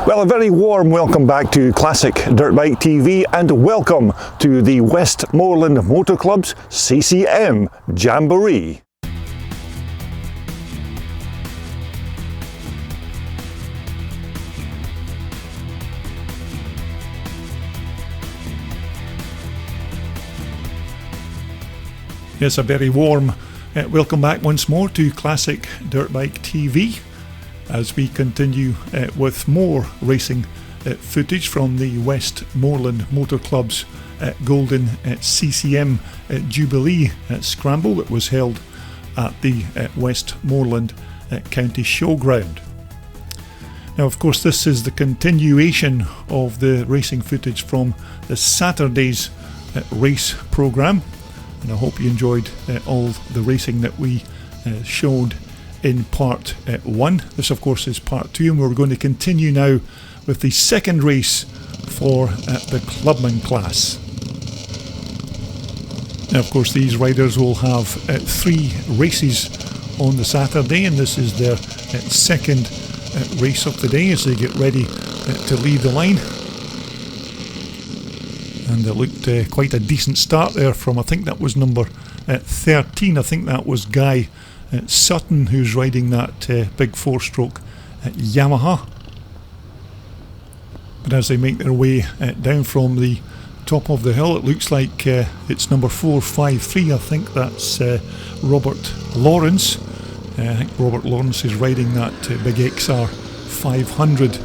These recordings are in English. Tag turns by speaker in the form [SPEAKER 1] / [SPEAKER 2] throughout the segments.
[SPEAKER 1] Well, a very warm welcome back to Classic Dirt Bike TV and welcome to the Westmoreland Motor Club's CCM Jamboree. Yes, a very warm welcome back once more to Classic Dirt Bike TV as we continue with more racing footage from the Westmoreland Motor Club's Golden CCM Jubilee Scramble that was held at the Westmoreland County Showground. Now, of course, this is the continuation of the racing footage from the Saturday's race programme, and I hope you enjoyed all the racing that we showed in part 1. This of course is part 2, and we're going to continue now with the second race for the clubman class. Now, of course, these riders will have 3 races on the Saturday, and this is their second race of the day as they get ready to leave the line. And it looked quite a decent start there from, I think that was number 13. I think that was Guy Sutton, who's riding that big 4-stroke Yamaha. But as they make their way down from the top of the hill, it looks like it's number 453. I think that's Robert Lawrence. I think Robert Lawrence is riding that big XR 500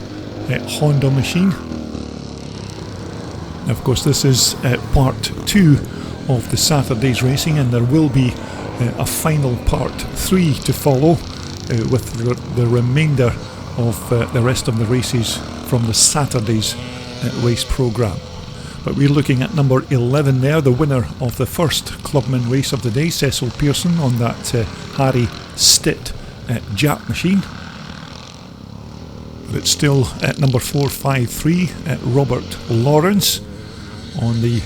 [SPEAKER 1] Honda machine. Of course, this is part 2 of the Saturday's racing, and there will be a final part 3 to follow with the remainder of the rest of the races from the Saturday's race programme. But we're looking at number 11 there, the winner of the first clubman race of the day, Cecil Pearson, on that Harry Stitt Jap machine. But it's still at number 453, Robert Lawrence, on the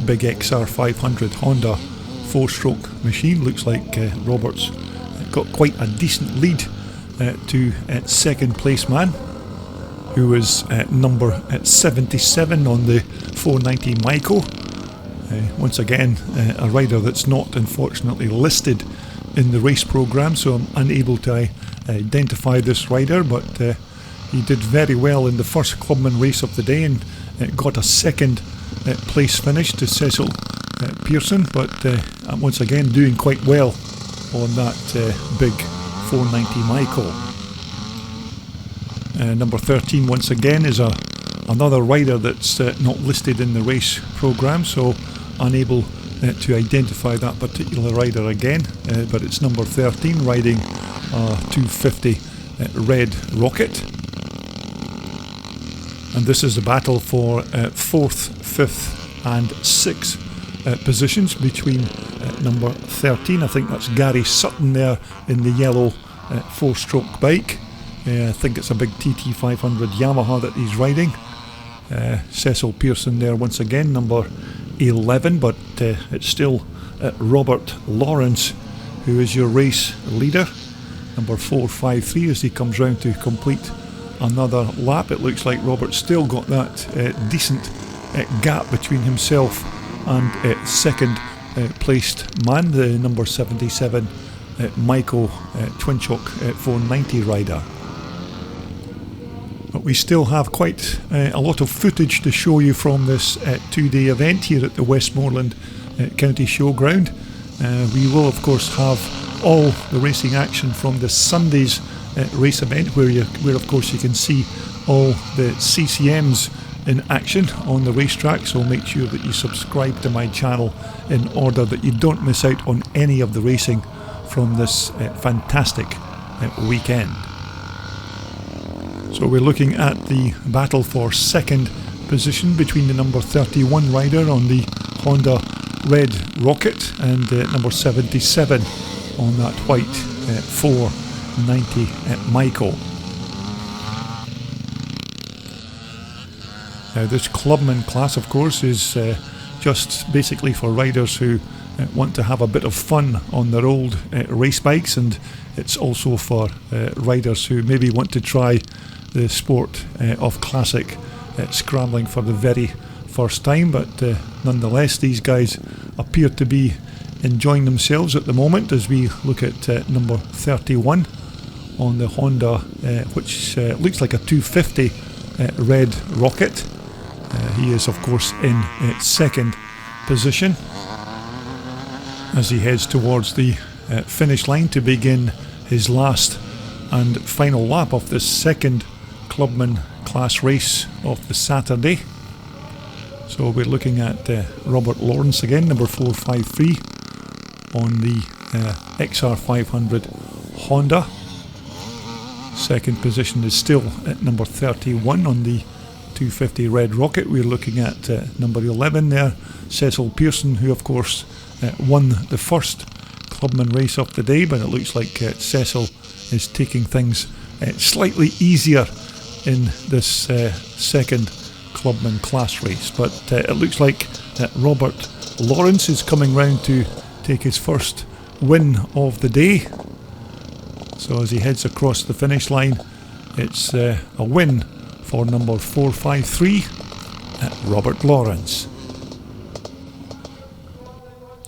[SPEAKER 1] big XR 500 Honda 4-stroke machine. Looks like Robert's got quite a decent lead to second place man, who is number 77 on the 490 Maiko. Once again, a rider that's not unfortunately listed in the race programme, so I'm unable to identify this rider, but he did very well in the first clubman race of the day and got a second place finish to Cecil Pearson, but once again doing quite well on that big 490 Maiko. Number 13 once again is another rider that's not listed in the race programme, so unable to identify that particular rider again, but it's number 13 riding 250 Red Rocket. And this is the battle for 4th, 5th and 6th positions between number 13, I think that's Gary Sutton there in the yellow 4-stroke bike. I think it's a big TT500 Yamaha that he's riding. Cecil Pearson there once again, number 11, but it's still Robert Lawrence who is your race leader. Number 453 as he comes round to complete another lap. It looks like Robert's still got that decent gap between himself and second placed man, the number 77 Maiko Twin Shock 490 rider. But we still have quite a lot of footage to show you from this 2-day event here at the Westmoreland County Showground. We will of course have all the racing action from the Sunday's race event, where of course you can see all the CCMs in action on the racetrack, so make sure that you subscribe to my channel in order that you don't miss out on any of the racing from this fantastic weekend. So we're looking at the battle for second position between the number 31 rider on the Honda Red Rocket and number 77 on that white 490 Maiko. Now this clubman class of course is just basically for riders who want to have a bit of fun on their old race bikes, and it's also for riders who maybe want to try the sport of classic scrambling for the very first time. But nonetheless, these guys appear to be enjoying themselves at the moment as we look at number 31 on the Honda, which looks like a 250 red Rocket. He is of course in second position as he heads towards the finish line to begin his last and final lap of the second Clubman class race of the Saturday. So we're looking at Robert Lawrence again, number 453 on the XR500 Honda. Second position is still at number 31 on the 250 Red Rocket. We're looking at number 11 there, Cecil Pearson, who of course won the first Clubman race of the day, but it looks like Cecil is taking things slightly easier in this second Clubman class race. But it looks like Robert Lawrence is coming round to take his first win of the day. So as he heads across the finish line, it's a win for number 453, Robert Lawrence.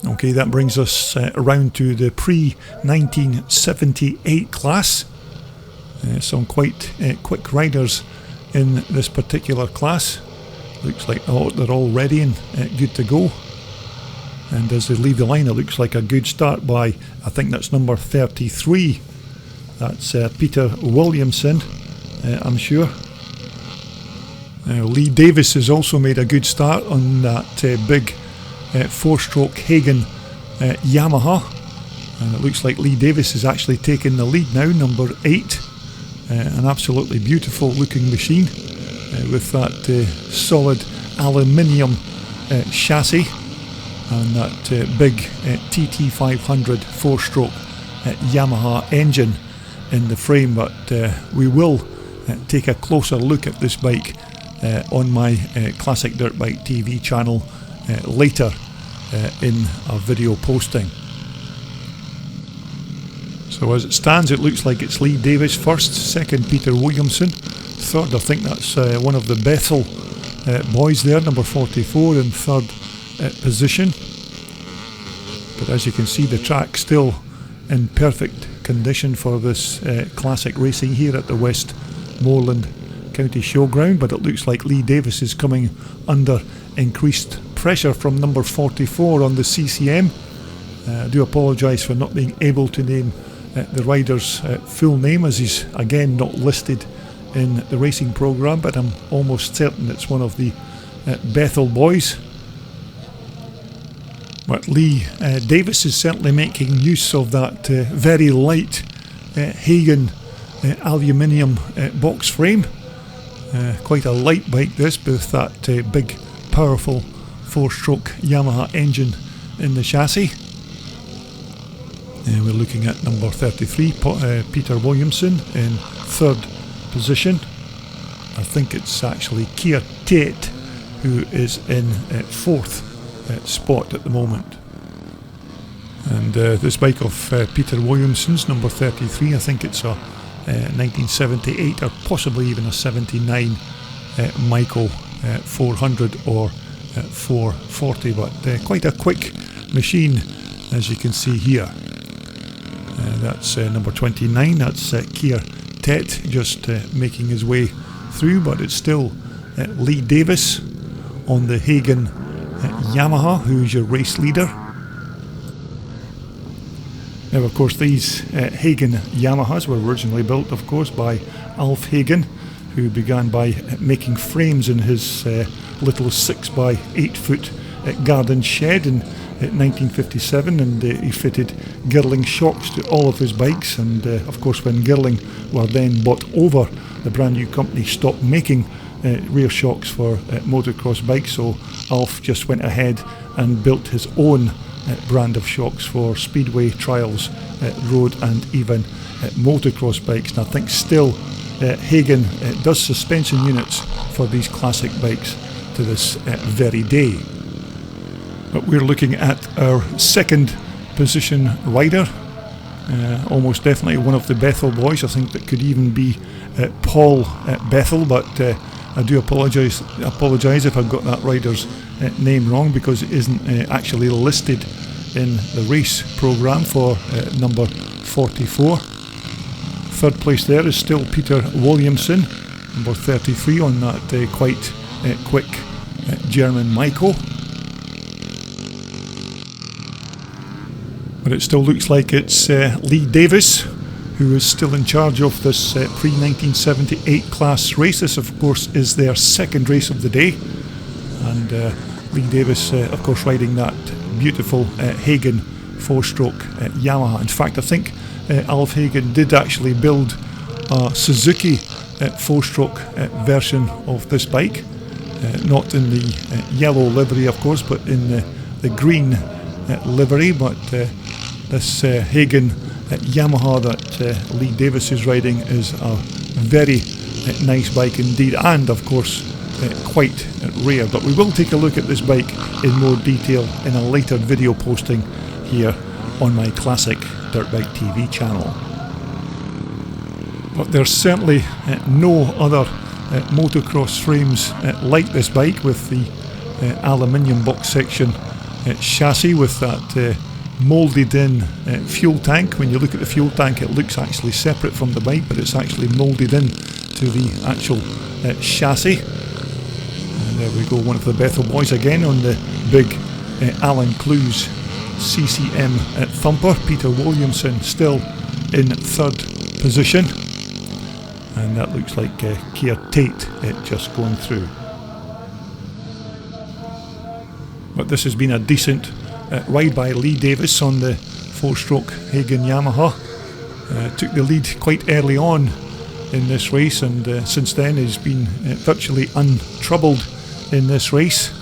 [SPEAKER 1] Okay, that brings us around to the pre-1978 class. Some quite quick riders in this particular class. Looks like they're all ready and good to go. And as they leave the line, it looks like a good start by, I think that's number 33. That's Peter Williamson, I'm sure. Lee Davis has also made a good start on that big 4-stroke Hagen Yamaha, and it looks like Lee Davis is actually taking the lead now, number 8. An absolutely beautiful looking machine with that solid aluminium chassis and that big TT500 4-stroke Yamaha engine in the frame. But we will take a closer look at this bike on my Classic Dirt Bike TV channel later in a video posting. So as it stands, it looks like it's Lee Davis first, second Peter Williamson, third I think that's one of the Bethel boys there, number 44 in third position. But as you can see, the track still in perfect condition for this classic racing here at the Westmoreland County Showground, but it looks like Lee Davis is coming under increased pressure from number 44 on the CCM. I do apologise for not being able to name the rider's full name, as he's again not listed in the racing programme, but I'm almost certain it's one of the Bethel boys. But Lee Davis is certainly making use of that very light Hagen aluminium box frame. Quite a light bike this, with that big powerful 4-stroke Yamaha engine in the chassis. We're looking at number 33, Peter Williamson in third position. I think it's actually Keir Tate who is in fourth spot at the moment. And this bike of Peter Williamson's, number 33, I think it's a 1978 or possibly even a 79 Michael 400 or 440, but quite a quick machine, as you can see here. That's number 29, that's Keir Tate just making his way through, but it's still Lee Davis on the Hagen Yamaha, who's your race leader. Now of course these Hagen Yamahas were originally built of course by Alf Hagen, who began by making frames in his little 6x8 foot garden shed in 1957, and he fitted Girling shocks to all of his bikes, and of course when Girling were then bought over, the brand new company stopped making rear shocks for motocross bikes, so Alf just went ahead and built his own brand of shocks for speedway trials, road and even motocross bikes. And I think still Hagen does suspension units for these classic bikes to this very day. But we're looking at our second position rider. Almost definitely one of the Bethel boys. I think that could even be Paul Bethel, but I do apologise if I've got that rider's name wrong, because it isn't actually listed in the race programme for number 44. Third place there is still Peter Williamson, number 33, on that quite quick German Michael. But it still looks like it's Lee Davis who is still in charge of this pre-1978 class race. This, of course, is their second race of the day. And Lee Davis, of course, riding that beautiful Hagen 4-stroke Yamaha. In fact, I think Alf Hagen did actually build a Suzuki 4-stroke version of this bike. Not in the yellow livery, of course, but in the green livery. But this Hagen Yamaha that Lee Davis is riding is a very nice bike indeed, and of course quite rare. But we will take a look at this bike in more detail in a later video posting here on my Classic Dirt Bike TV channel. But there's certainly no other motocross frames like this bike, with the aluminium box section chassis with that moulded in fuel tank. When you look at the fuel tank, it looks actually separate from the bike, but it's actually moulded in to the actual chassis. And there we go, one of the Bethel boys again on the big Alan Clues CCM thumper. Peter Williamson still in third position, and that looks like Keir Tate just going through. But this has been a decent ride by Lee Davis on the 4-stroke Hagen Yamaha. Took the lead quite early on in this race, and since then has been virtually untroubled in this race.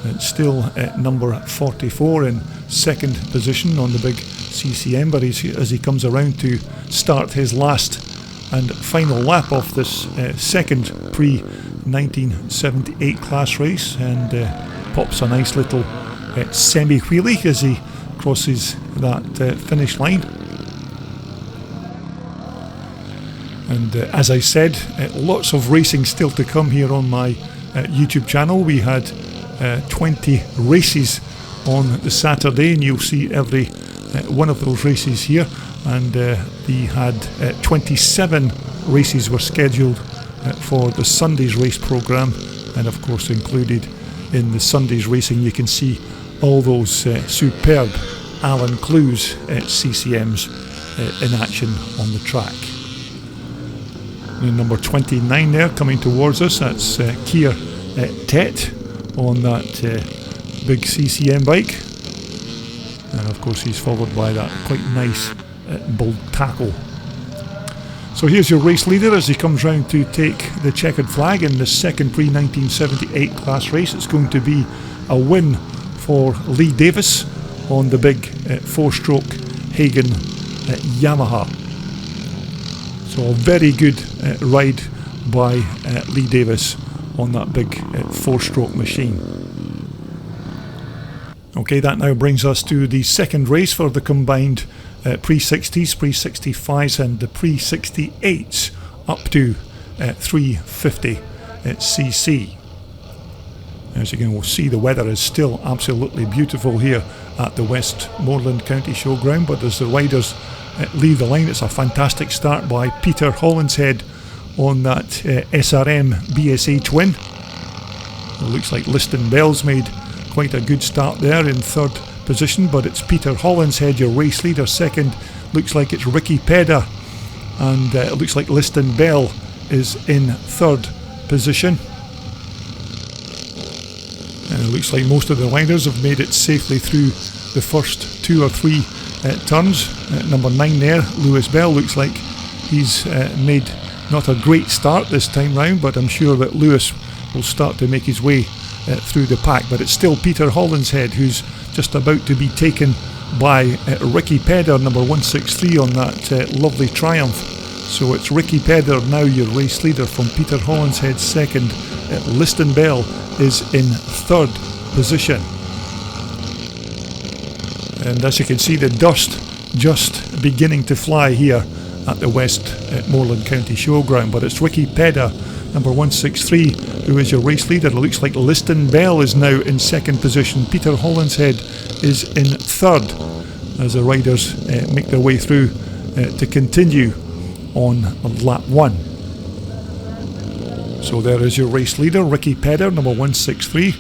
[SPEAKER 1] It's still at number 44 in second position on the big CCM, but as he comes around to start his last and final lap of this second pre-1978 class race, and pops a nice little semi-wheelie as he crosses that finish line. And as I said, lots of racing still to come here on my YouTube channel. We had 20 races on the Saturday, and you'll see every one of those races here. And we had 27 races were scheduled for the Sunday's race programme, and of course included in the Sunday's racing you can see all those superb Alan Clues CCMs in action on the track. And number 29 there coming towards us, that's Keir Tate on that big CCM bike, and of course he's followed by that quite nice bold tackle. So here's your race leader as he comes round to take the checkered flag in the second pre-1978 class race. It's going to be a win for Lee Davis on the big 4-stroke Hagen Yamaha. So a very good ride by Lee Davis on that big 4-stroke machine. Okay, that now brings us to the second race for the combined pre-60s, pre-65s and the pre-68s up to 350 cc. As you can see, the weather is still absolutely beautiful here at the Westmoreland County Showground, but as the riders leave the line, it's a fantastic start by Peter Hollinshead on that SRM BSA twin. It looks like Liston Bell's made quite a good start there in third position, but it's Peter Hollinshead, your race leader. Second looks like it's Ricky Pedder, and it looks like Liston Bell is in third position. And it looks like most of the riders have made it safely through the first 2 or 3 turns. Number 9 there, Lewis Bell, looks like he's made not a great start this time round, but I'm sure that Lewis will start to make his way through the pack. But it's still Peter Hollinshead who's just about to be taken by Ricky Pedder, number 163 on that lovely Triumph. So it's Ricky Pedder now your race leader from Peter Hollinshead second. Liston Bell is in third position. And as you can see, the dust just beginning to fly here at the Westmoreland County Showground. But it's Ricky Pedder, number 163, who is your race leader. It looks like Liston Bell is now in second position. Peter Hollinshead is in third as the riders make their way through to continue on lap 1. So there is your race leader, Ricky Pedder, number 163.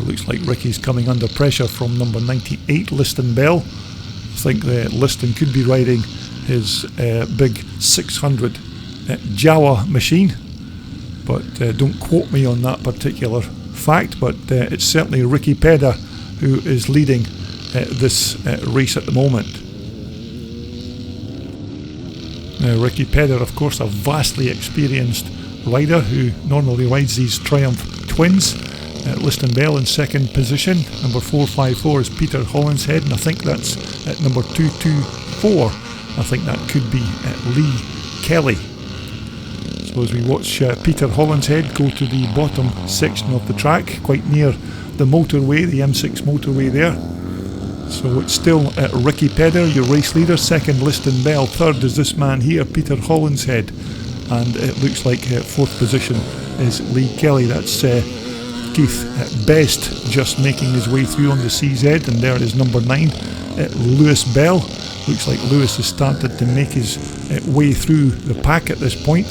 [SPEAKER 1] Looks like Ricky's coming under pressure from number 98, Liston Bell. I think that Liston could be riding his big 600 Jawa machine, but don't quote me on that particular fact. But it's certainly Ricky Pedder who is leading this race at the moment. Now, Ricky Pedder, of course, a vastly experienced rider who normally rides these Triumph Twins. Liston Bell in second position. Number 454 is Peter Hollinshead, and I think that's at number 224. I think that could be Lee Kelly. So as we watch Peter Hollinshead go to the bottom section of the track, quite near the motorway, the M6 motorway there. So it's still Ricky Pedder, your race leader. Second, Liston Bell. Third is this man here, Peter Hollinshead. And it looks like fourth position is Lee Kelly. That's Keith Best just making his way through on the CZ, and there is number 9, Lewis Bell. Looks like Lewis has started to make his way through the pack at this point.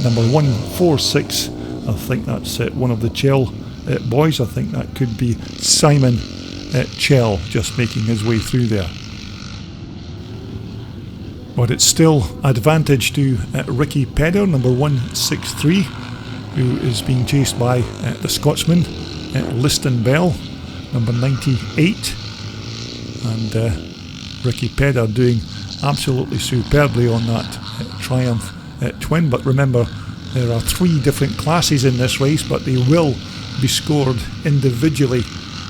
[SPEAKER 1] Number 146, I think that's one of the Chell boys. I think that could be Simon Chell just making his way through there. But it's still advantage to Ricky Pedder, number 163, who is being chased by the Scotsman, Liston Bell, number 98. And Ricky Pedder doing absolutely superbly on that Triumph Twin. But remember, there are 3 different classes in this race, but they will be scored individually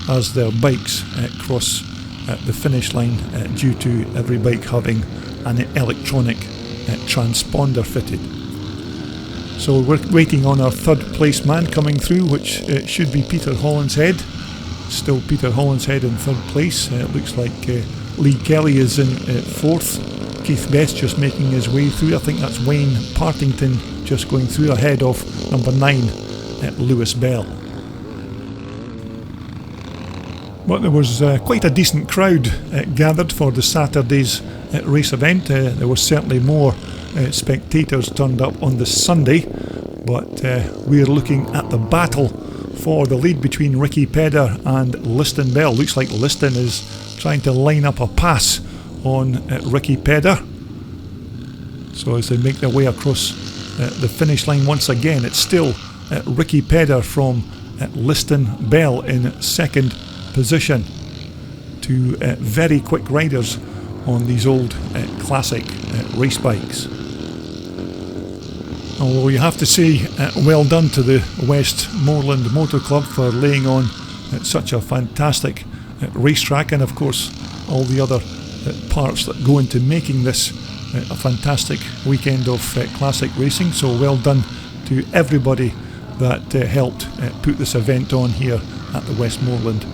[SPEAKER 1] as their bikes cross the finish line due to every bike having an electronic transponder fitted. So we're waiting on our third place man coming through, which should be Peter Hollinshead. Still Peter Hollinshead in third place. It looks like Lee Kelly is in fourth. Keith Best just making his way through. I think that's Wayne Partington just going through ahead of number 9, Lewis Bell. But there was quite a decent crowd gathered for the Saturday's race event. There was certainly more spectators turned up on the Sunday, but we're looking at the battle for the lead between Ricky Pedder and Liston Bell. Looks like Liston is trying to line up a pass on Ricky Pedder. So as they make their way across the finish line once again, it's still Ricky Pedder from Liston Bell in second position. 2 very quick riders on these old classic race bikes. Although you have to say well done to the Westmoreland Motor Club for laying on such a fantastic racetrack, and of course all the other parts that go into making this a fantastic weekend of classic racing. So well done to everybody that helped put this event on here at the Westmoreland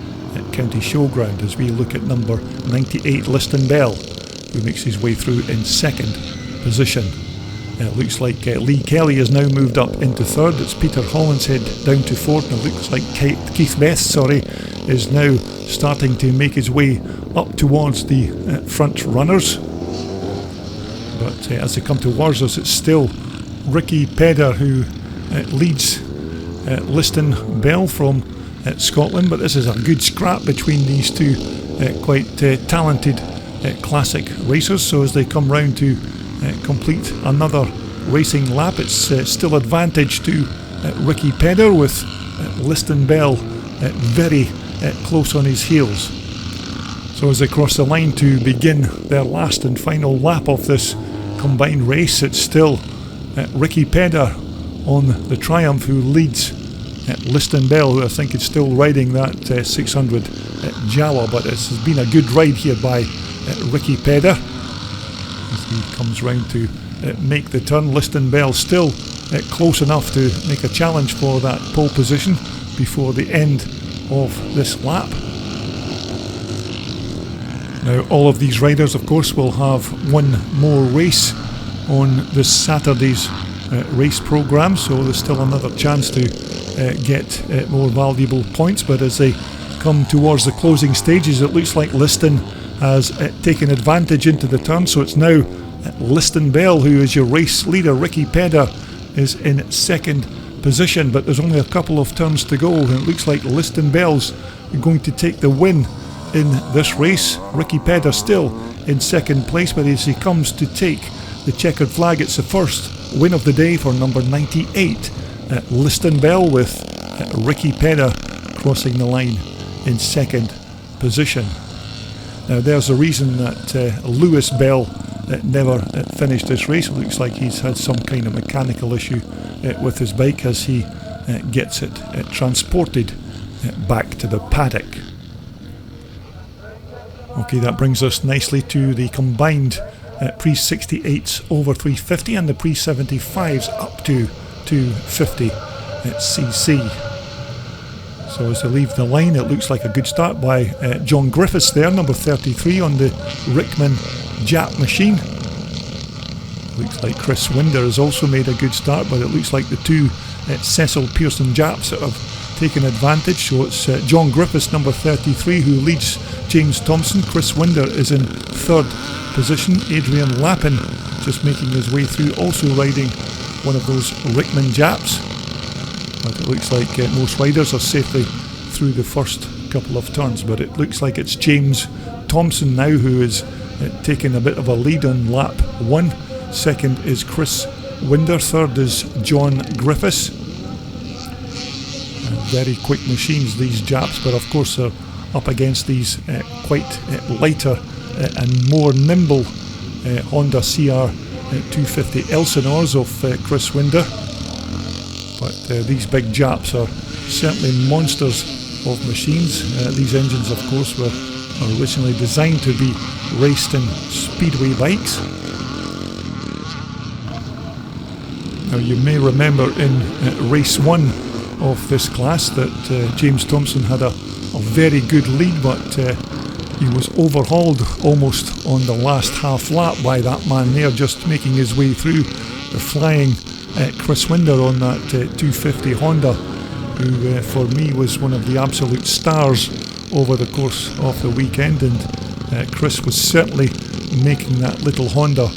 [SPEAKER 1] County Showground, as we look at number 98, Liston Bell, who makes his way through in second position. It looks like Lee Kelly has now moved up into third. It's Peter Hollinshead down to fourth, and it looks like Keith Best is now starting to make his way up towards the front runners. But as they come towards us, it's still Ricky Pedder who leads Liston Bell from Scotland. But this is a good scrap between these 2 quite talented classic racers. So as they come round to complete another racing lap, it's still advantage to Ricky Pedder, with Liston Bell very close on his heels. So as they cross the line to begin their last and final lap of this combined race, it's still Ricky Pedder on the Triumph who leads Liston Bell, who I think is still riding that 600 Jawa. But this has been a good ride here by Ricky Pedder as he comes round to make the turn. Liston Bell still close enough to make a challenge for that pole position before the end of this lap. Now, all of these riders, of course, will have one more race on this Saturday's race programme, so there's still another chance to get more valuable points. But as they come towards the closing stages, it looks like Liston has taken advantage into the turn, so it's now Liston Bell who is your race leader. Ricky Pedder is in second position, but there's only a couple of turns to go, and it looks like Liston Bell's going to take the win in this race. Ricky Pedder still in second place, but as he comes to take the checkered flag, it's the first win of the day for number 98 Liston Bell, with Ricky Pedder crossing the line in second position. Now there's a reason that Lewis Bell never finished this race. It looks like he's had some kind of mechanical issue with his bike as he gets it transported back to the paddock. Okay, that brings us nicely to the combined pre-68s over 350 and the pre-75s up to 250 cc. So as they leave the line, it looks like a good start by John Griffiths there, number 33 on the Rickman Jap machine. Looks like Chris Winder has also made a good start, but it looks like the two Cecil Pearson Japs that have taken advantage. So it's John Griffiths, number 33, who leads James Thompson. Chris Winder is in third position. Adrian Lappin just making his way through, also riding one of those Rickman Japs. But it looks like most riders are safely through the first couple of turns, but it looks like it's James Thompson now who is taking a bit of a lead on lap 1. Second is Chris Winder, third is John Griffiths. Very quick machines, these Japs, but of course they're up against these quite lighter and more nimble Honda CR 250 Elsinores of Chris Winder. But these big Japs are certainly monsters of machines. These engines, of course, were originally designed to be raced in speedway bikes. Now, you may remember in race 1 of this class that James Thompson had a very good lead, but he was overhauled almost on the last half lap by that man there, just making his way through the flying Chris Winder on that 250 Honda, who for me was one of the absolute stars over the course of the weekend, and Chris was certainly making that little Honda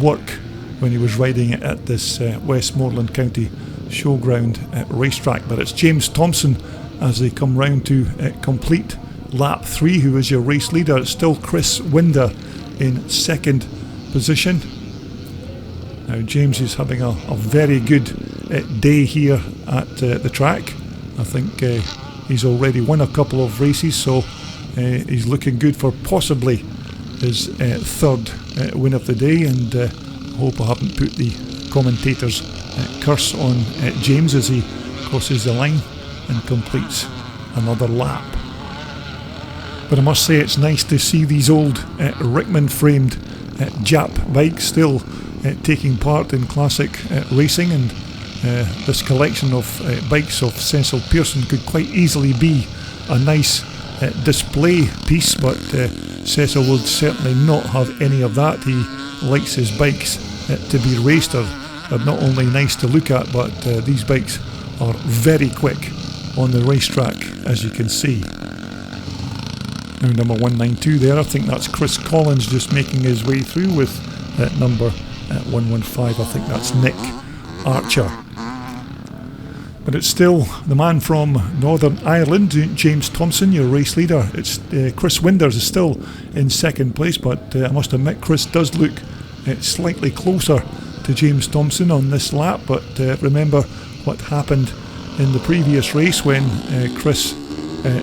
[SPEAKER 1] work when he was riding it at this Westmoreland County Showground racetrack. But it's James Thompson as they come round to complete lap 3, who is your race leader. It's still Chris Winder in second position. Now James is having a very good day here at the track. I think he's already won a couple of races, so he's looking good for possibly his third win of the day, and hope I haven't put the commentator's curse on James as he crosses the line and completes another lap. But I must say it's nice to see these old Rickman framed Jap bikes still taking part in classic racing, and this collection of bikes of Cecil Pearson could quite easily be a nice display piece, but Cecil would certainly not have any of that. He likes his bikes to be raced. They're not only nice to look at, but these bikes are very quick on the racetrack, as you can see. Now number 192 there, I think that's Chris Collins just making his way through with number 115, I think that's Nick Archer. But it's still the man from Northern Ireland, James Thompson, your race leader. It's Chris Winders is still in second place, but I must admit Chris does look slightly closer to James Thompson on this lap. But remember what happened in the previous race when Chris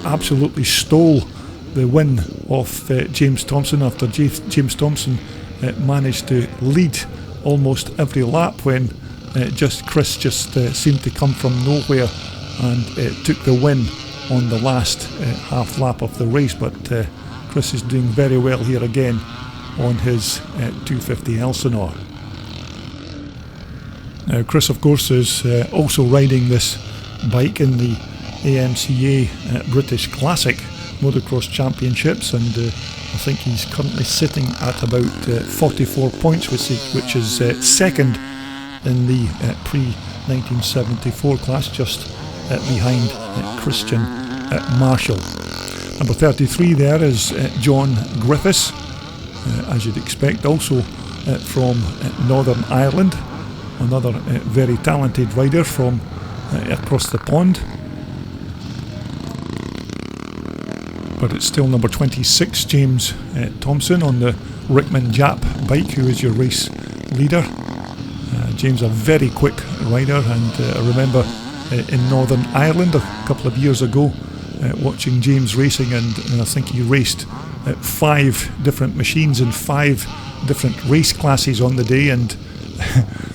[SPEAKER 1] absolutely stole the win off James Thompson after James Thompson managed to lead almost every lap when Chris just seemed to come from nowhere and took the win on the last half lap of the race. But Chris is doing very well here again on his 250 Elsinore. Now Chris, of course, is also riding this bike in the AMCA British Classic Motocross Championships, and I think he's currently sitting at about 44 points, which is second in the pre-1974 class, just behind Christian Marshall. Number 33 there is John Griffiths, as you'd expect, also from Northern Ireland, another very talented rider from across the pond. But it's still number 26, James Thompson, on the Rickman Jap bike, who is your race leader. James, a very quick rider, and I remember in Northern Ireland a couple of years ago watching James racing, and I think he raced 5 different machines in 5 different race classes on the day, and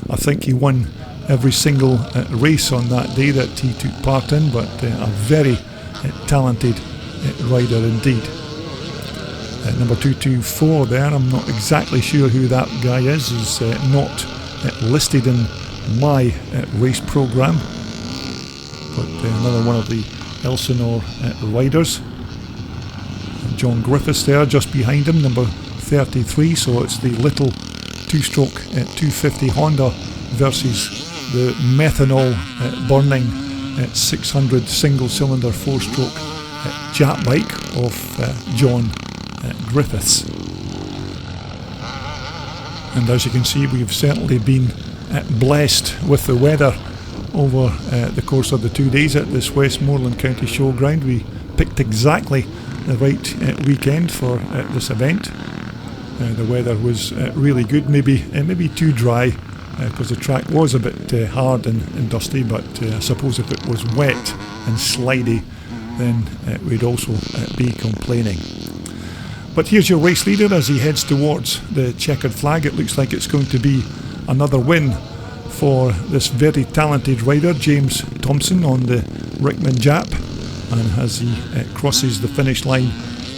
[SPEAKER 1] I think he won every single race on that day that he took part in, but a very talented rider indeed. Number 224 there, I'm not exactly sure who that guy is. He's not listed in my race programme, but another one of the Elsinore riders. John Griffiths there just behind him, number 33, so it's the little 2-stroke 250 Honda versus the methanol burning 600 single cylinder 4-stroke Jap bike of John Griffiths. And as you can see, we've certainly been blessed with the weather over the course of the 2 days at this Westmoreland County Showground. We picked exactly the right weekend for this event. The weather was really good, maybe too dry, because the track was a bit hard and dusty, but I suppose if it was wet and slidey, then we'd also be complaining. But here's your race leader as he heads towards the checkered flag. It looks like it's going to be another win for this very talented rider, James Thompson, on the Rickman Jap. And as he crosses the finish line,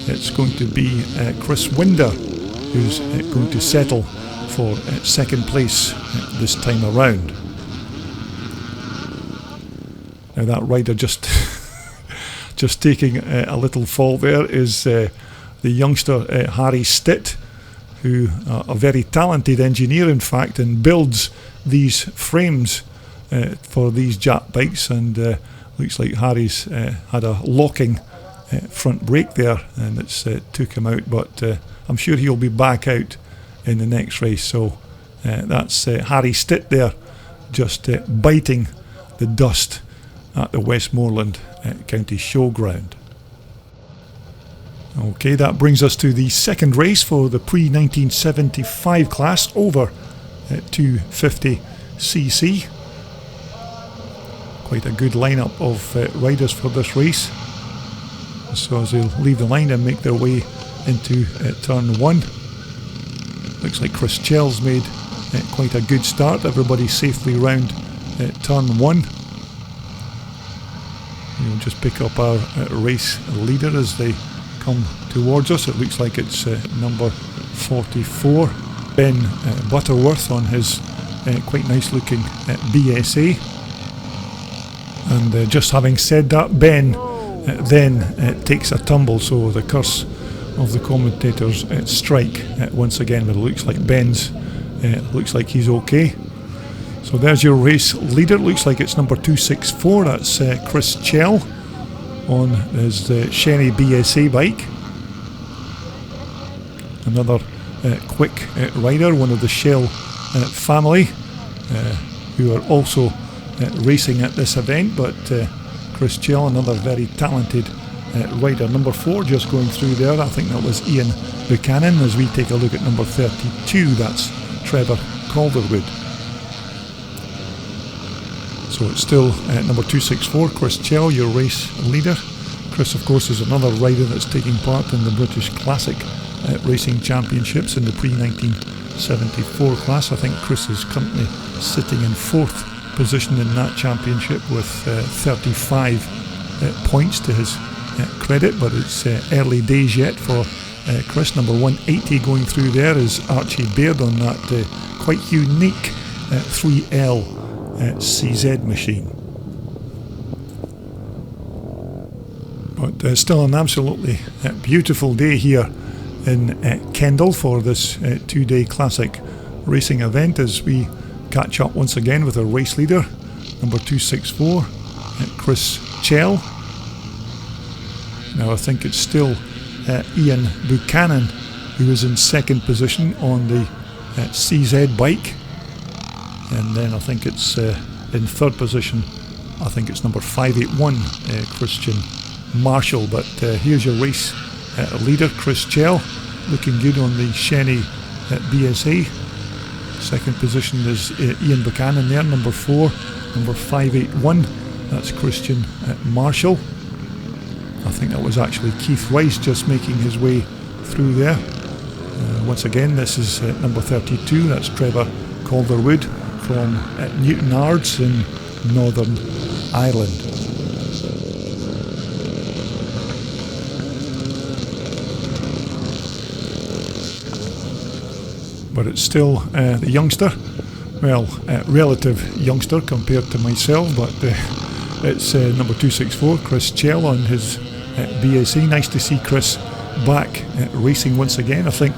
[SPEAKER 1] it's going to be Chris Winder who's going to settle for second place this time around. Now that rider just taking a little fall there is the youngster Harry Stitt, who a very talented engineer in fact, and builds these frames for these Jap bikes, and looks like Harry's had a locking front brake there, and it's took him out, but I'm sure he'll be back out in the next race. So that's Harry Stitt there, just biting the dust at the Westmoreland County Showground. Okay, that brings us to the second race for the pre-1975 class over 250cc. Quite a good lineup of riders for this race. So as they'll leave the line and make their way into turn 1. Looks like Chris Chell's made quite a good start. Everybody safely round turn 1. We'll just pick up our race leader as they come towards us. It looks like it's number 44, Ben Butterworth, on his quite nice looking BSA. And just having said that, Ben then takes a tumble, so the curse of the commentators strike once again, but it looks like Ben's looks like he's okay. So there's your race leader. Looks like it's number 264. That's Chris Chell on his Shenny BSA bike. Another quick rider, one of the Shell family, who are also racing at this event. But Chris Chell, another very talented rider. Number 4 just going through there. I think that was Ian Buchanan. As we take a look at number 32, that's Trevor Calderwood. So it's still number 264, Chris Chell, your race leader. Chris, of course, is another rider that's taking part in the British Classic Racing Championships in the pre-1974 class. I think Chris is currently sitting in 4th position in that championship with 35 points to his credit, but it's early days yet for Chris. Number 180 going through there is Archie Baird on that quite unique 3L CZ machine. But still an absolutely beautiful day here in Kendal for this 2-day classic racing event as we catch up once again with our race leader, number 264, Chris Chell. Now I think it's still Ian Buchanan who is in second position on the CZ bike, and then I think it's in third position, I think it's number 581, Christian Marshall. But here's your race leader, Chris Chell, looking good on the Shenny BSA. Second position is Ian Buchanan there, number 4, number 581, that's Christian Marshall. I think that was actually Keith Weiss just making his way through there. Once again, this is number 32, that's Trevor Calderwood from Newton Ards in Northern Ireland. But it's still the youngster, well, relative youngster compared to myself, but it's number 264, Chris Chell on his BSA. Nice to see Chris back racing once again. I think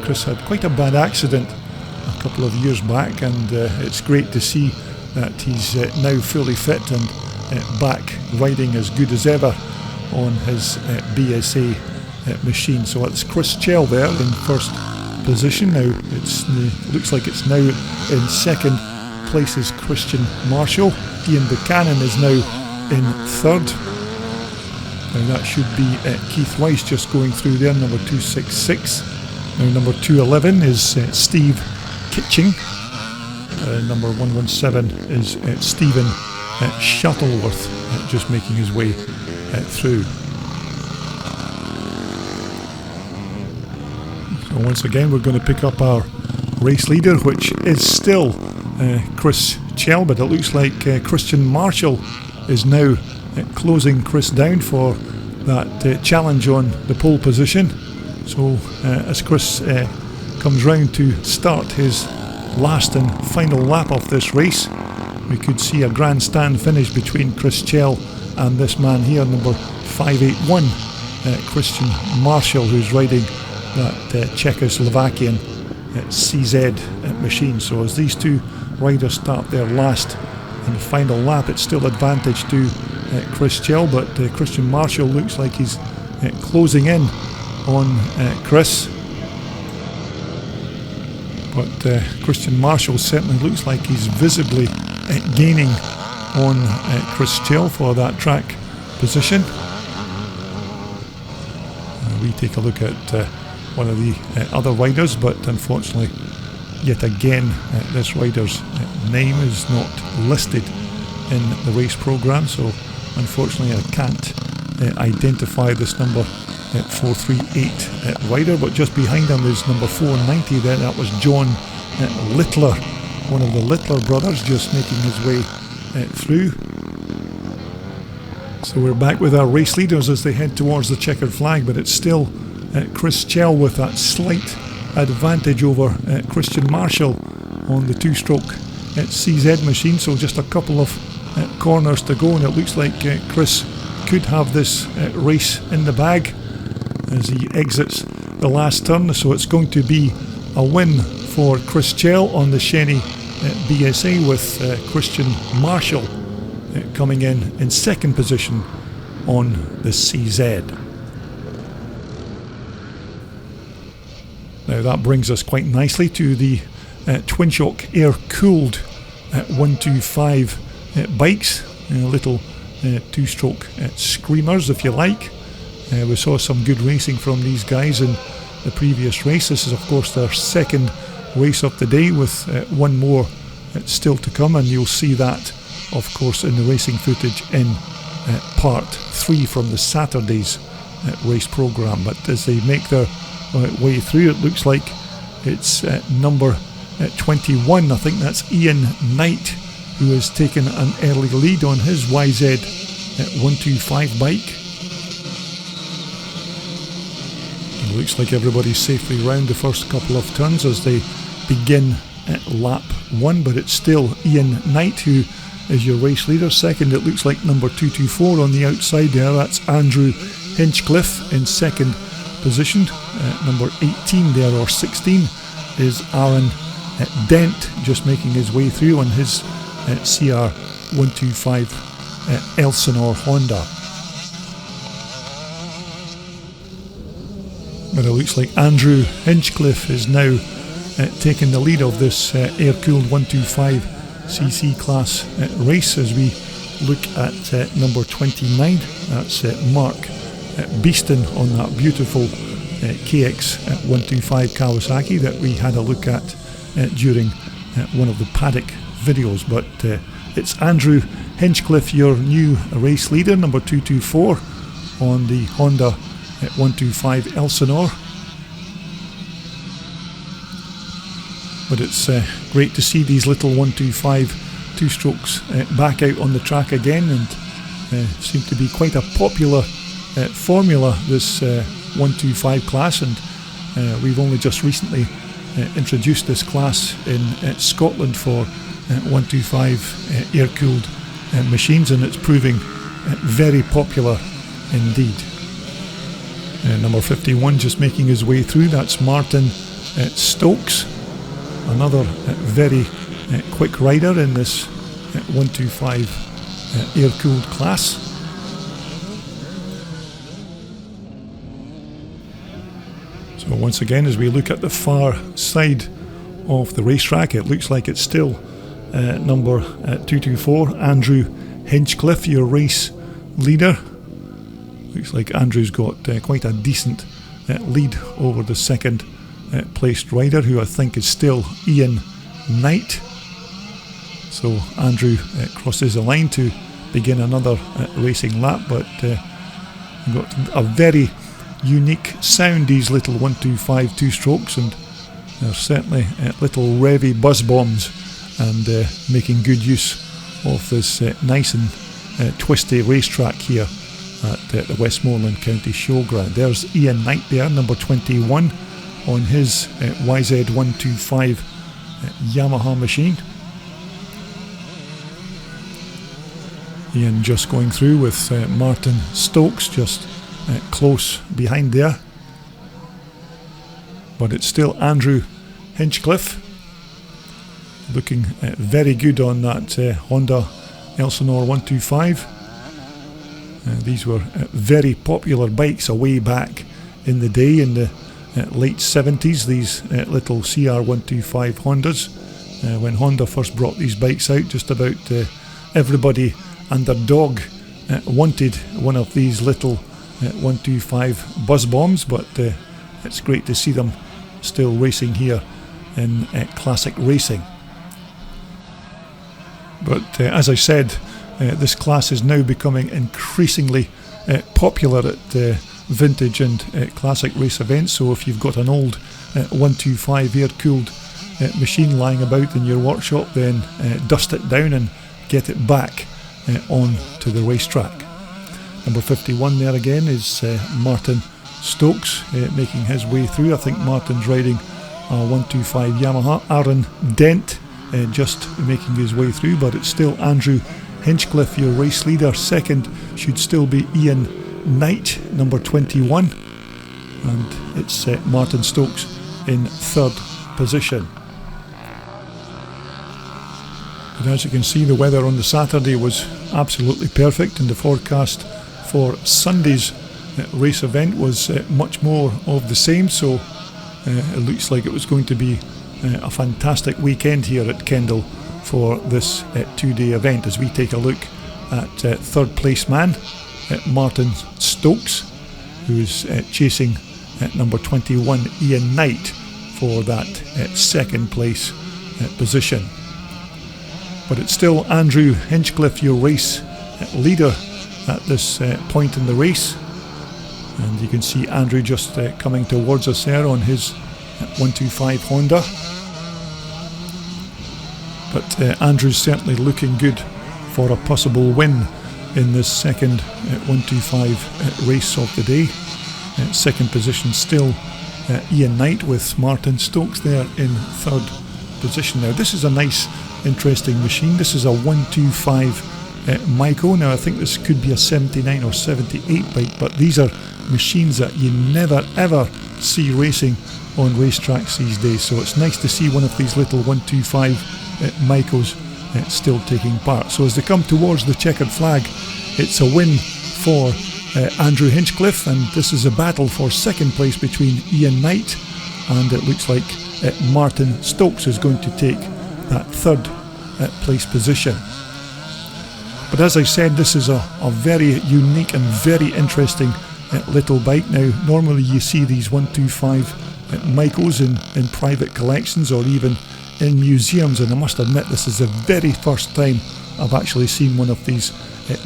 [SPEAKER 1] Chris had quite a bad accident a couple of years back, and it's great to see that he's now fully fit and back riding as good as ever on his BSA machine. So it's Chris Chell there in first position. Now it looks like it's now in second place is Christian Marshall. Ian Buchanan is now in third. Now that should be Keith Weiss just going through there, number 266. Now number 211 is Steve Kitching. Number 117 is Stephen Shuttleworth, just making his way through. So once again we're going to pick up our race leader, which is still Chris Chell, but it looks like Christian Marshall is now closing Chris down for that challenge on the pole position. So as Chris comes round to start his last and final lap of this race, we could see a grandstand finish between Chris Chell and this man here, number 581, Christian Marshall, who's riding that Czechoslovakian CZ machine. So as these two riders start their last and final lap, it's still advantage to Chris Chell, but Christian Marshall looks like he's closing in on Chris. But Christian Marshall certainly looks like he's visibly gaining on Chris Chell for that track position. We take a look at one of the other riders, but unfortunately yet again this rider's name is not listed in the race program, so unfortunately I can't identify this number 438 rider. But just behind him is number 490 there, that was John Littler, one of the Littler brothers, just making his way through. So we're back with our race leaders as they head towards the checkered flag, but it's still Chris Chell with that slight advantage over Christian Marshall on the two-stroke CZ machine. So just a couple of corners to go, and it looks like Chris could have this race in the bag as he exits the last turn. So it's going to be a win for Chris Chell on the Shenny BSA, with Christian Marshall coming in second position on the CZ. Now that brings us quite nicely to the twin shock air-cooled 125 bikes, little two-stroke screamers if you like. We saw some good racing from these guys in the previous race. This is of course their second race of the day, with one more still to come, and you'll see that of course in the racing footage in part 3 from the Saturday's race program. But as they make their way through, it looks like it's number 21, I think that's Ian Knight, who has taken an early lead on his YZ 125 bike. It looks like everybody's safely round the first couple of turns as they begin lap 1, but it's still Ian Knight who is your race leader. Second, it looks like number 224 on the outside there. That's Andrew Hinchcliffe in second position. Number 18 there, or 16, is Aaron Dent, just making his way through on his CR125 Elsinore Honda. But it looks like Andrew Hinchcliffe is now taking the lead of this air-cooled 125cc class race as we look at number 29. That's Mark Beeston on that beautiful KX125 Kawasaki that we had a look at during one of the paddock videos. But it's Andrew Hinchcliffe, your new race leader, number 224 on the Honda 125 Elsinore. But it's great to see these little 125 two-strokes back out on the track again, and seem to be quite a popular formula, this 125 class, and we've only just recently introduced this class in Scotland for 125 air-cooled machines, and it's proving very popular indeed. Number 51 just making his way through, that's Martin Stokes, another very quick rider in this 125 air-cooled class. So once again, as we look at the far side of the racetrack, it looks like it's still number 224, Andrew Hinchcliffe, your race leader. Looks like Andrew's got quite a decent lead over the second placed rider, who I think is still Ian Knight. So Andrew crosses the line to begin another racing lap, but we've got a very unique sound, these little 125 two-strokes, and they're certainly little revy buzz bombs, and making good use of this nice and twisty racetrack here at the Westmoreland County Showground. There's Ian Knight there, number 21 on his YZ125 Yamaha machine. Ian just going through with Martin Stokes just close behind there. But it's still Andrew Hinchcliffe looking very good on that Honda Elsinore 125. These were very popular bikes a way back in the day, in the late 70s, these little CR125 Hondas. When Honda first brought these bikes out, just about everybody and their dog wanted one of these little 125 buzz bombs, but it's great to see them still racing here in classic racing. But as I said, this class is now becoming increasingly popular at vintage and classic race events. So if you've got an old 125 air-cooled machine lying about in your workshop, then dust it down and get it back on to the racetrack. Number 51 there again is Martin Stokes making his way through. I think Martin's riding a 125 Yamaha. Aaron Dent just making his way through, but it's still Andrew Hinchcliffe, your race leader. Second should still be Ian Knight, number 21, and it's Martin Stokes in third position. But as you can see, the weather on the Saturday was absolutely perfect, and the forecast for Sunday's race event was much more of the same, so it looks like it was going to be a fantastic weekend here at Kendal for this two-day event, as we take a look at third place man Martin Stokes, who is chasing number 21 Ian Knight for that second place position. But it's still Andrew Hinchcliffe, your race leader at this point in the race, and you can see Andrew just coming towards us there on his 125 Honda. But Andrew's certainly looking good for a possible win in this second 125 race of the day. Second position still Ian Knight, with Martin Stokes there in third position. Now this is a nice interesting machine. This is a 125 Myco. Now I think this could be a 79 or 78 bike, but these are machines that you never ever see racing on racetracks these days, so it's nice to see one of these little 125 Mycos still taking part. So as they come towards the checkered flag, it's a win for Andrew Hinchcliffe, and this is a battle for second place between Ian Knight, and it looks like Martin Stokes is going to take that third place position. But as I said, this is a very unique and very interesting little bike. Now normally you see these 125 Mycos in private collections or even in museums, and I must admit this is the very first time I've actually seen one of these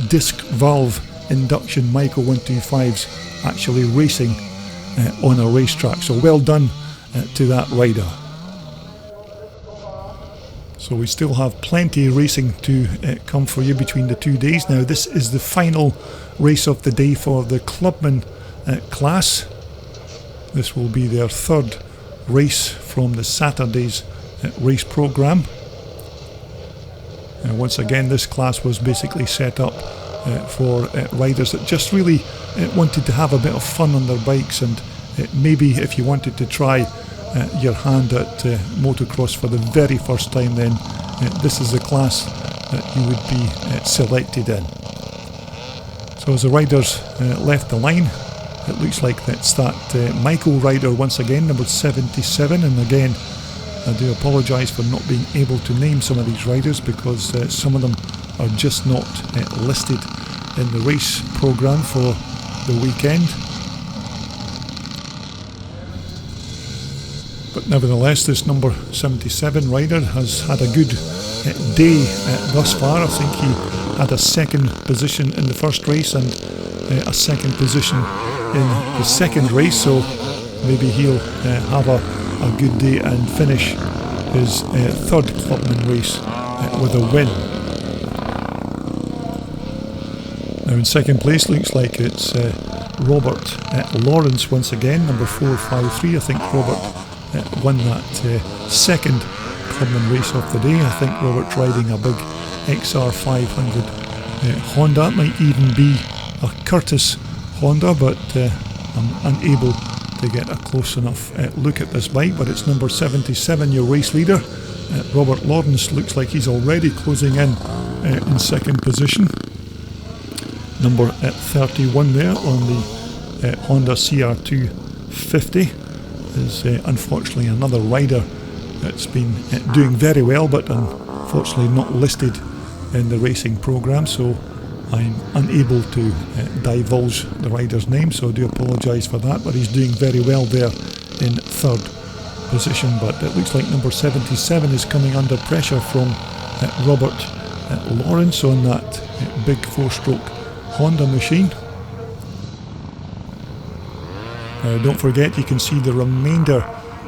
[SPEAKER 1] disc valve induction Myco 125s actually racing on a racetrack, so well done to that rider. So we still have plenty of racing to come for you between the 2 days. Now this is the final race of the day for the clubman class. This will be their third race from the Saturday's race programme. Once again, this class was basically set up for riders that just really wanted to have a bit of fun on their bikes, and maybe if you wanted to try your hand at motocross for the very first time, then this is the class that you would be selected in. So as the riders left the line, it looks like that's that Myco rider once again, number 77, and again I do apologise for not being able to name some of these riders because some of them are just not listed in the race programme for the weekend. But nevertheless, this number 77 rider has had a good day thus far. I think he had a second position in the first race and a second position in the second race, so maybe he'll have a good day and finish his third clubman race with a win. Now in second place looks like it's Robert Lawrence once again, number 453. I think Robert won that second clubman race of the day. I think Robert's riding a big XR 500 Honda. It might even be a Curtis Honda, but I'm unable to get a close enough look at this bike. But it's number 77, your race leader. Robert Lawrence looks like he's already closing in second position. Number 31 there on the Honda CR250 is unfortunately another rider that's been doing very well, but unfortunately not listed in the racing programme, so I'm unable to divulge the rider's name, so I do apologise for that, but he's doing very well there in third position. But it looks like number 77 is coming under pressure from Robert Lawrence on that big 4-stroke Honda machine. Don't forget, you can see the remainder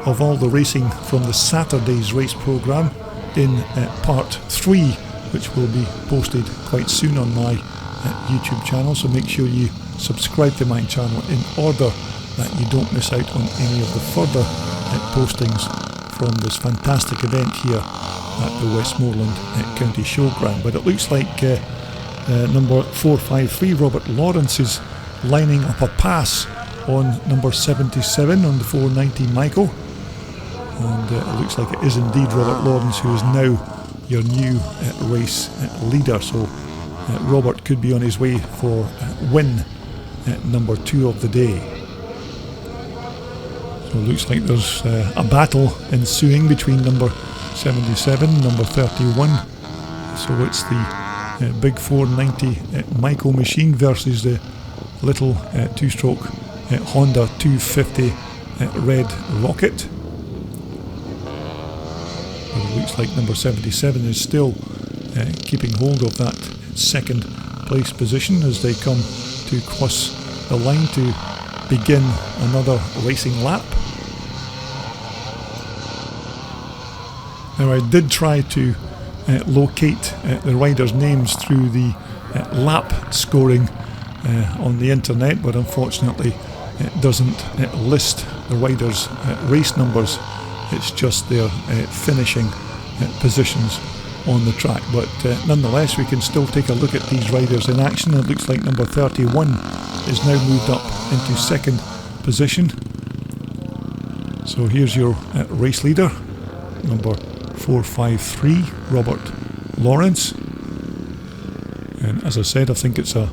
[SPEAKER 1] of all the racing from the Saturday's race programme in part 3, which will be posted quite soon on my YouTube channel, so make sure you subscribe to my channel in order that you don't miss out on any of the further postings from this fantastic event here at the Westmoreland County Showground. But it looks like number 453 Robert Lawrence is lining up a pass on number 77 on the 490 Myco, and it looks like it is indeed Robert Lawrence who is now your new race leader. So Robert could be on his way for win number 2 of the day. So it looks like there's a battle ensuing between number 77 and number 31. So it's the big 490 Myco machine versus the little 2-stroke Honda 250 Red Rocket. But it looks like number 77 is still keeping hold of that second place position as they come to cross the line to begin another racing lap. Now I did try to locate the riders' names through the lap scoring on the internet, but unfortunately it doesn't list the riders' race numbers. It's just their finishing positions on the track, but nonetheless we can still take a look at these riders in action. It looks like number 31 is now moved up into second position. So here's your race leader, number 453, Robert Lawrence. And as I said, I think it's a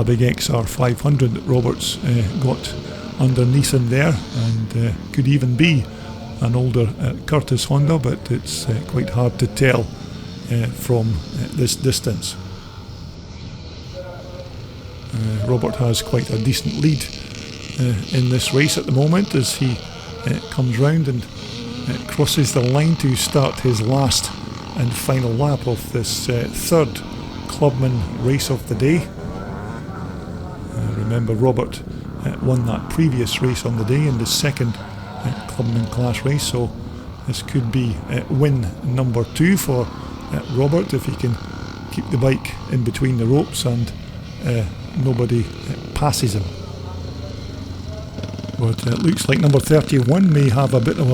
[SPEAKER 1] big XR 500 that Robert's got underneath him there, and could even be an older Curtis Honda, but it's quite hard to tell from this distance. Robert has quite a decent lead in this race at the moment as he comes round and crosses the line to start his last and final lap of this third Clubman race of the day. Remember, Robert won that previous race on the day in the second Clubman class race, so this could be win number 2 for Robert if he can keep the bike in between the ropes and nobody passes him. But it looks like number 31 may have a bit of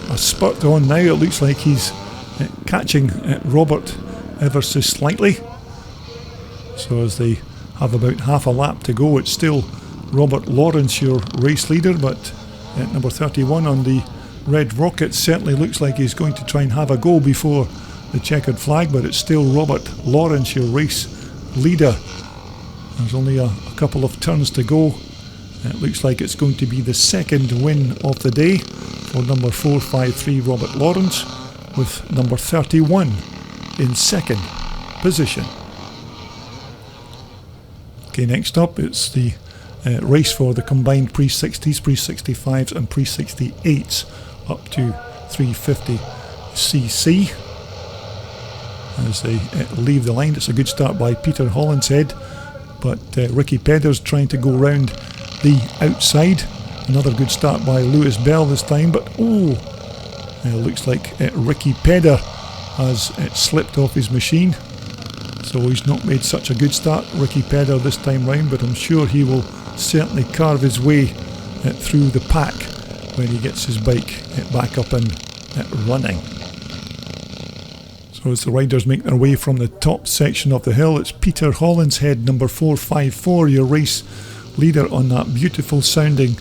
[SPEAKER 1] a spurt on now. It looks like he's catching Robert ever so slightly. So as they have about half a lap to go, it's still Robert Lawrence, your race leader, but number 31 on the red rocket certainly looks like he's going to try and have a go before the checkered flag, but it's still Robert Lawrence, your race leader. There's only a couple of turns to go. It looks like it's going to be the second win of the day for number 453 Robert Lawrence, with number 31 in second position. Okay, next up it's the race for the combined pre-60s, pre-65s and pre-68s up to 350cc. As they leave the line, it's a good start by Peter Hollinshead, but Ricky Pedder's trying to go round the outside. Another good start by Lewis Bell this time, but looks like Ricky Pedder has slipped off his machine, so he's not made such a good start, Ricky Pedder, this time round, but I'm sure he will certainly carve his way through the pack when he gets his bike back up and running. So as the riders make their way from the top section of the hill, it's Peter Hollinshead, number 454, your race leader on that beautiful sounding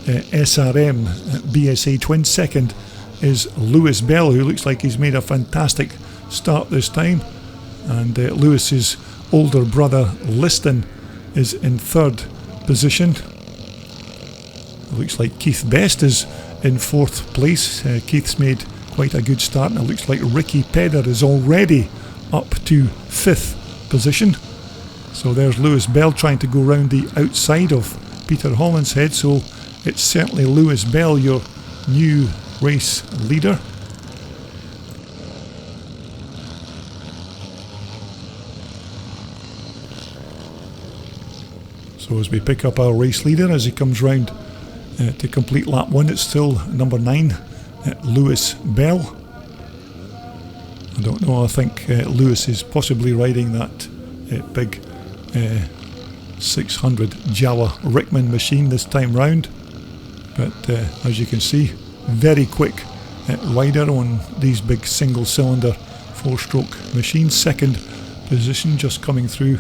[SPEAKER 1] SRM BSA twin. Second is Lewis Bell, who looks like he's made a fantastic start this time, and Lewis's older brother Liston is in third position. It looks like Keith Best is in fourth place. Keith's made quite a good start, and it looks like Ricky Pedder is already up to fifth position. So there's Lewis Bell trying to go round the outside of Peter Hollinshead, so it's certainly Lewis Bell, your new race leader. So as we pick up our race leader as he comes round to complete lap 1, it's still number 9, Lewis Bell. I don't know, I think Lewis is possibly riding that big 600 Jawa Rickman machine this time round, but as you can see, very quick rider on these big single cylinder 4-stroke machines. Second position just coming through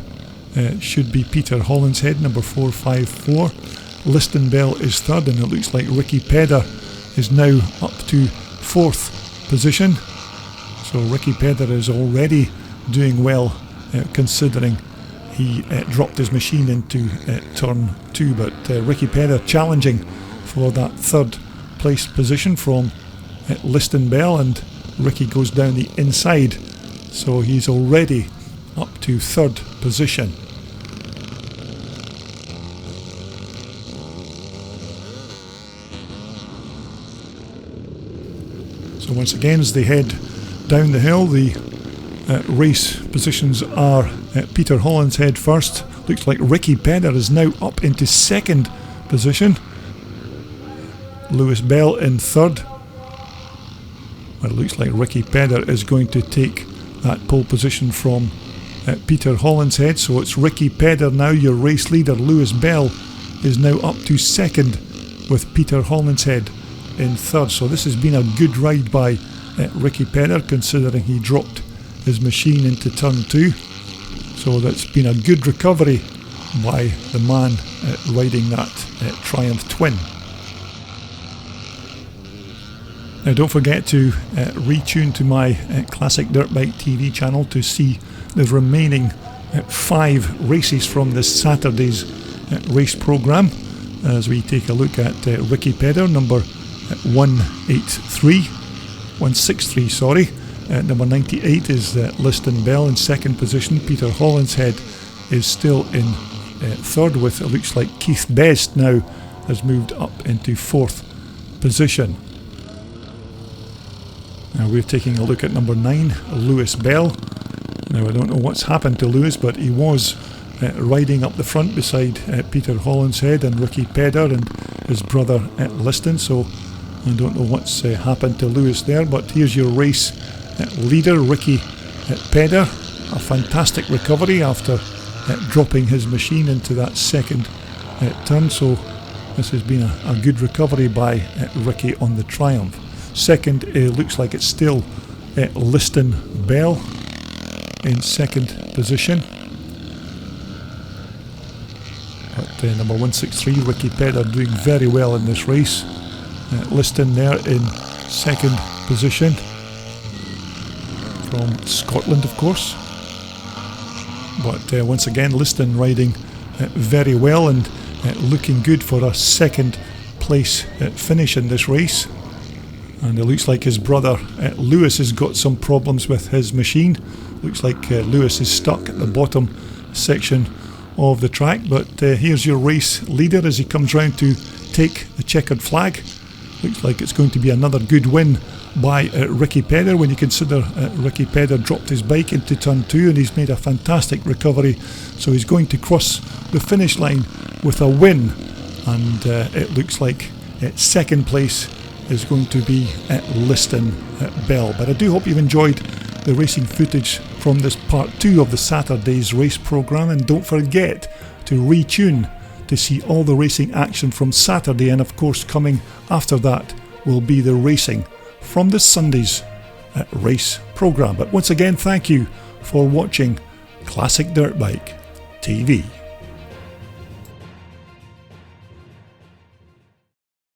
[SPEAKER 1] should be Peter Hollinshead, number 454. Liston Bell is third, and it looks like Ricky Pedder is now up to fourth position. So Ricky Pedder is already doing well considering he dropped his machine into turn 2, but Ricky Pedder challenging for that third place position from Liston Bell, and Ricky goes down the inside, so he's already up to third position. So once again, as they head down the hill, the race positions are Peter Hollinshead first. Looks like Ricky Pedder is now up into second position. Lewis Bell in third. Well, it looks like Ricky Pedder is going to take that pole position from Peter Hollinshead. So it's Ricky Pedder now, your race leader. Lewis Bell is now up to second with Peter Hollinshead in third. So this has been a good ride by Ricky Pedder, considering he dropped his machine into turn 2. So that's been a good recovery by the man riding that Triumph Twin. Now don't forget to retune to my Classic Dirt Bike TV channel to see the remaining 5 races from this Saturday's race programme, as we take a look at Ricky Pedder, number 163, sorry. Number 98 is Liston Bell in second position. Peter Hollinshead is still in third, with it looks like Keith Best now has moved up into 4th position. Now we're taking a look at number 9, Lewis Bell. Now I don't know what's happened to Lewis, but he was riding up the front beside Peter Hollinshead and Ricky Pedder and his brother Liston, so I don't know what's happened to Lewis there. But here's your race leader, Ricky Pedder. A fantastic recovery after dropping his machine into that second turn, so this has been a good recovery by Ricky on the Triumph. Second, looks like it's still Liston Bell in second position. But number 163, Ricky Pedder, doing very well in this race. Liston there in second position, from Scotland of course. But once again, Liston riding very well and looking good for a second place finish in this race. And it looks like his brother Lewis has got some problems with his machine. Looks like Lewis is stuck at the bottom section of the track. But here's your race leader as he comes round to take the checkered flag. Looks like it's going to be another good win by Ricky Pedder, when you consider Ricky Pedder dropped his bike into turn 2 and he's made a fantastic recovery. So he's going to cross the finish line with a win, and it looks like second place is going to be Liston Bell. But I do hope you've enjoyed the racing footage from this part 2 of the Saturday's race programme, and don't forget to retune to see all the racing action from Saturday, and of course coming after that will be the racing from this Sunday's race programme. But once again, thank you for watching Classic Dirt Bike TV.